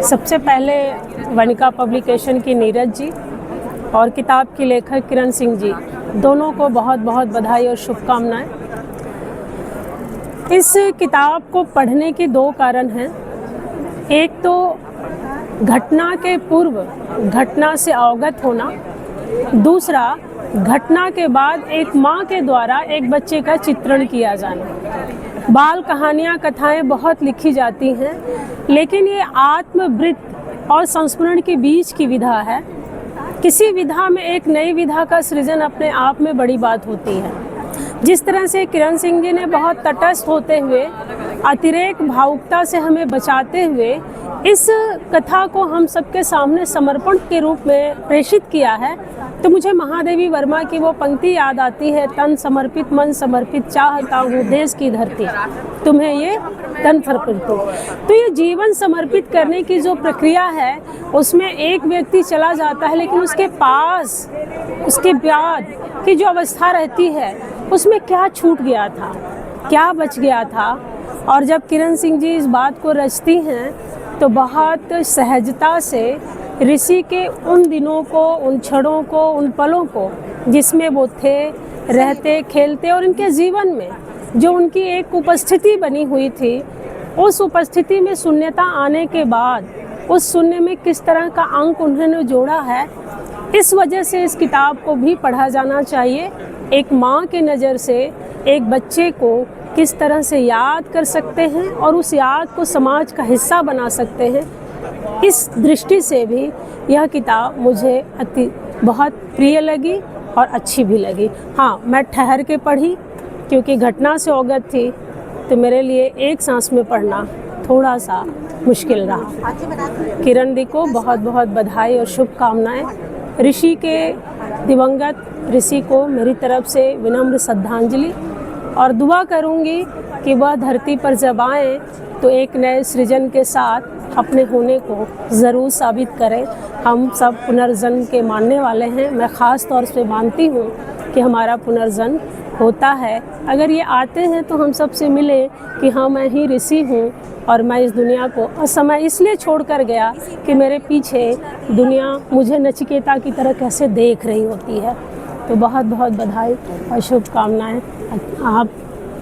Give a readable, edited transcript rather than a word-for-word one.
सबसे पहले वनिका पब्लिकेशन की नीरज जी और किताब की लेखक किरण सिंह जी दोनों को बहुत बहुत बधाई और शुभकामनाएं। इस किताब को पढ़ने के दो कारण हैं। एक तो घटना के पूर्व घटना से अवगत होना, दूसरा घटना के बाद एक माँ के द्वारा एक बच्चे का चित्रण किया जाना। बाल कहानियाँ, कथाएं बहुत लिखी जाती हैं, लेकिन ये आत्मवृत्त और संस्मरण के बीच की विधा है। किसी विधा में एक नई विधा का सृजन अपने आप में बड़ी बात होती है। जिस तरह से किरण सिंह जी ने बहुत तटस्थ होते हुए, अतिरेक भावुकता से हमें बचाते हुए इस कथा को हम सबके सामने समर्पण के रूप में प्रेषित किया है, तो मुझे महादेवी वर्मा की वो पंक्ति याद आती है, तन समर्पित मन समर्पित चाहता हूँ देश की धरती, तुम्हें ये तन समर्पित हो। तो ये जीवन समर्पित करने की जो प्रक्रिया है, उसमें एक व्यक्ति चला जाता है, लेकिन उसके पास उसके बाद की जो अवस्था रहती है, उसमें क्या छूट गया था, क्या बच गया था। और जब किरण सिंह जी इस बात को रचती हैं, तो बहुत सहजता से ऋषि के उन दिनों को, उन क्षणों को, उन पलों को जिसमें वो थे, रहते, खेलते, और इनके जीवन में जो उनकी एक उपस्थिति बनी हुई थी, उस उपस्थिति में शून्यता आने के बाद उस शून्य में किस तरह का अंक उन्होंने जोड़ा है। इस वजह से इस किताब को भी पढ़ा जाना चाहिए। एक माँ के नज़र से एक बच्चे को किस तरह से याद कर सकते हैं और उस याद को समाज का हिस्सा बना सकते हैं, इस दृष्टि से भी यह किताब मुझे बहुत प्रिय लगी और अच्छी भी लगी। हाँ, मैं ठहर के पढ़ी क्योंकि घटना से अवगत थी, तो मेरे लिए एक सांस में पढ़ना थोड़ा सा मुश्किल रहा। किरण दी को बहुत बहुत बधाई और शुभकामनाएं। ऋषि के दिवंगत ऋषि को मेरी तरफ से विनम्र श्रद्धांजलि, और दुआ करूंगी कि वह धरती पर जब आएँ तो एक नए सृजन के साथ अपने होने को ज़रूर साबित करें। हम सब पुनर्जन्म के मानने वाले हैं। मैं ख़ास तौर से मानती हूँ कि हमारा पुनर्जन्म होता है। अगर ये आते हैं तो हम सबसे मिले कि हाँ, मैं ही ऋषि हूँ और मैं इस दुनिया को असमय इसलिए छोड़ कर गया कि मेरे पीछे दुनिया मुझे नचिकेता की तरह कैसे देख रही होती है। तो बहुत बहुत बधाई और शुभकामनाएं। आप